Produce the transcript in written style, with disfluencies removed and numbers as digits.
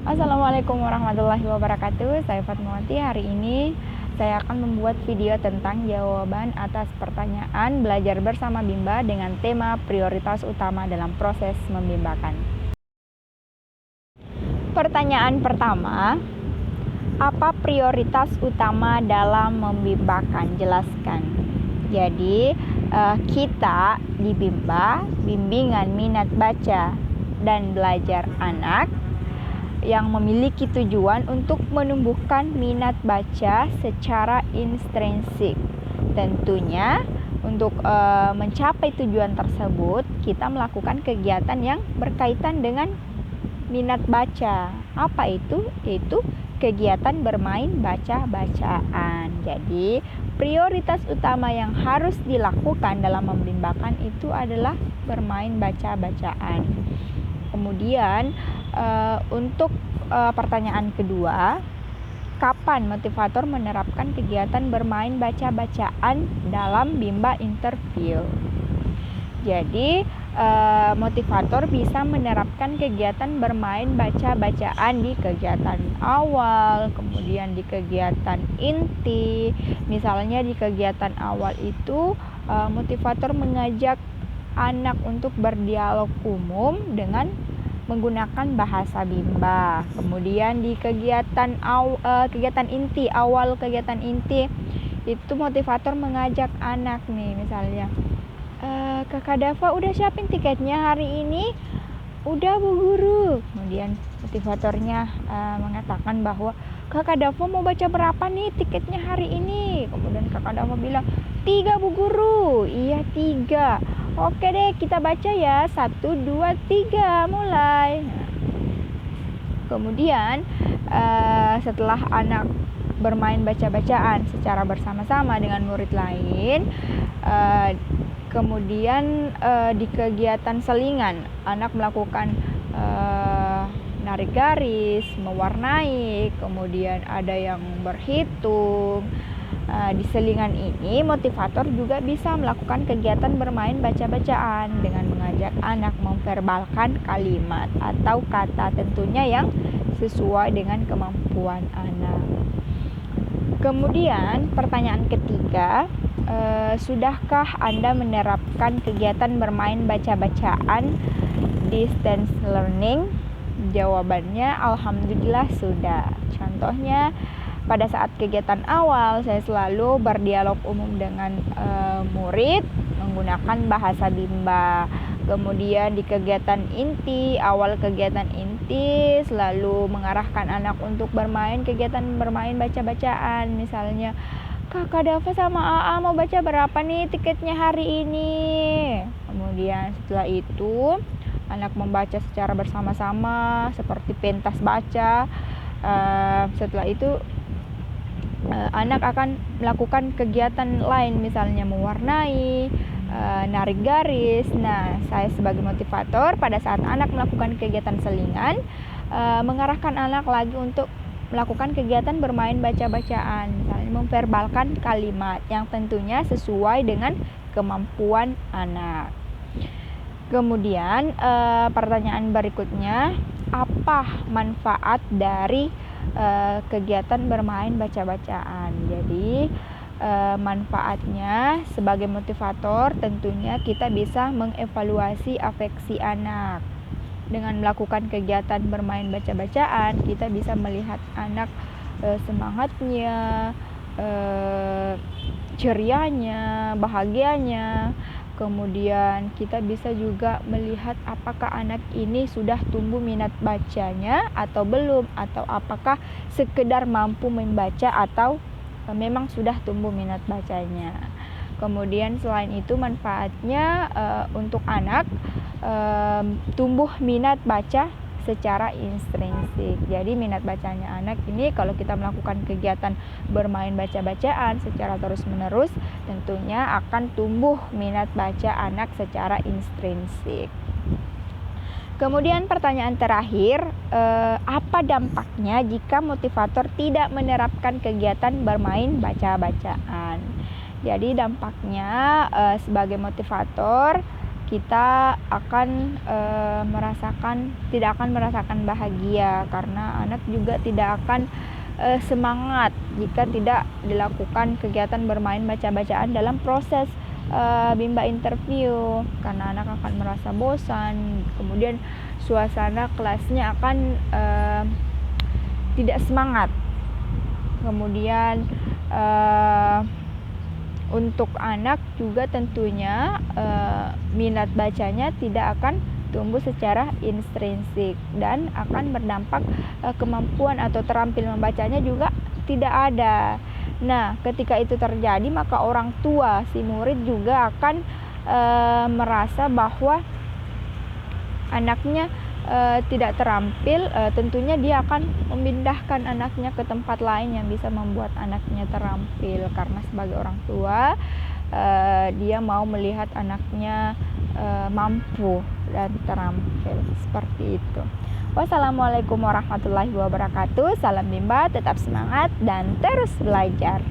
Assalamualaikum warahmatullahi wabarakatuh. Saya Fatmawati. Hari ini saya akan membuat video tentang jawaban atas pertanyaan belajar bersama Bimba dengan tema prioritas utama dalam proses membimbakan. Pertanyaan pertama, apa prioritas utama dalam membimbakan? Jelaskan. Jadi kita di Bimba, bimbingan minat baca dan belajar anak yang memiliki tujuan untuk menumbuhkan minat baca secara intrinsik. Tentunya untuk mencapai tujuan tersebut kita melakukan kegiatan yang berkaitan dengan minat baca. Apa itu? Yaitu kegiatan bermain baca-bacaan. Jadi prioritas utama yang harus dilakukan dalam membimbakan itu adalah bermain baca-bacaan. Kemudian untuk pertanyaan kedua, kapan motivator menerapkan kegiatan bermain baca-bacaan dalam Bimba interview? Jadi motivator bisa menerapkan kegiatan bermain baca-bacaan di kegiatan awal, kemudian di kegiatan inti. Misalnya di kegiatan awal itu motivator mengajak anak untuk berdialog umum dengan menggunakan bahasa Bimba. Kemudian di kegiatan inti, awal kegiatan inti itu motivator mengajak anak nih, misalnya Kakak Dava udah siapin tiketnya hari ini? Udah Bu Guru. Kemudian motivatornya mengatakan bahwa Kakak Dava mau baca berapa nih tiketnya hari ini? Kemudian Kakak Dava bilang 3 Bu Guru. Iya 3. Oke deh, kita baca ya. 1, 2, 3, mulai. Kemudian setelah anak bermain baca-bacaan secara bersama-sama dengan murid lain, kemudian di kegiatan selingan anak melakukan narik garis, mewarnai, kemudian ada yang berhitung. Di selingan ini motivator juga bisa melakukan kegiatan bermain baca-bacaan dengan mengajak anak memverbalkan kalimat atau kata tentunya yang sesuai dengan kemampuan anak. Kemudian pertanyaan ketiga, sudahkah Anda menerapkan kegiatan bermain baca-bacaan distance learning? Jawabannya alhamdulillah sudah. Contohnya pada saat kegiatan awal saya selalu berdialog umum dengan murid menggunakan bahasa Bimba. Kemudian di kegiatan inti, awal kegiatan inti selalu mengarahkan anak untuk kegiatan bermain baca-bacaan. Misalnya, Kakak Dava sama AA mau baca berapa nih tiketnya hari ini? Kemudian setelah itu anak membaca secara bersama-sama seperti pentas baca. Setelah itu anak akan melakukan kegiatan lain, misalnya mewarnai, narik garis. Nah, saya sebagai motivator pada saat anak melakukan kegiatan selingan, mengarahkan anak lagi untuk melakukan kegiatan bermain baca-bacaan, misalnya memverbalkan kalimat yang tentunya sesuai dengan kemampuan anak. Kemudian pertanyaan berikutnya, apa manfaat dari kegiatan bermain baca-bacaan? Jadi manfaatnya sebagai motivator tentunya kita bisa mengevaluasi afeksi anak. Dengan melakukan kegiatan bermain baca-bacaan, kita bisa melihat anak semangatnya, cerianya, bahagianya. Kemudian kita bisa juga melihat apakah anak ini sudah tumbuh minat bacanya atau belum, atau apakah sekedar mampu membaca atau memang sudah tumbuh minat bacanya. Kemudian selain itu manfaatnya untuk anak tumbuh minat baca secara intrinsik. Jadi minat bacanya anak ini kalau kita melakukan kegiatan bermain baca-bacaan secara terus-menerus, tentunya akan tumbuh minat baca anak secara intrinsik. Kemudian pertanyaan terakhir, apa dampaknya jika motivator tidak menerapkan kegiatan bermain baca-bacaan? Jadi dampaknya sebagai motivator kita akan tidak akan merasakan bahagia, karena anak juga tidak akan semangat jika tidak dilakukan kegiatan bermain baca-bacaan dalam proses bimbel interview, karena anak akan merasa bosan, kemudian suasana kelasnya akan tidak semangat. Kemudian untuk anak juga tentunya minat bacanya tidak akan tumbuh secara intrinsik dan akan berdampak kemampuan atau terampil membacanya juga tidak ada. Nah, ketika itu terjadi, maka orang tua si murid juga akan merasa bahwa anaknya tidak terampil. Tentunya dia akan memindahkan anaknya ke tempat lain yang bisa membuat anaknya terampil, karena sebagai orang tua dia mau melihat anaknya mampu dan terampil seperti itu. Wassalamualaikum warahmatullahi wabarakatuh. Salam Bimba, tetap semangat dan terus belajar.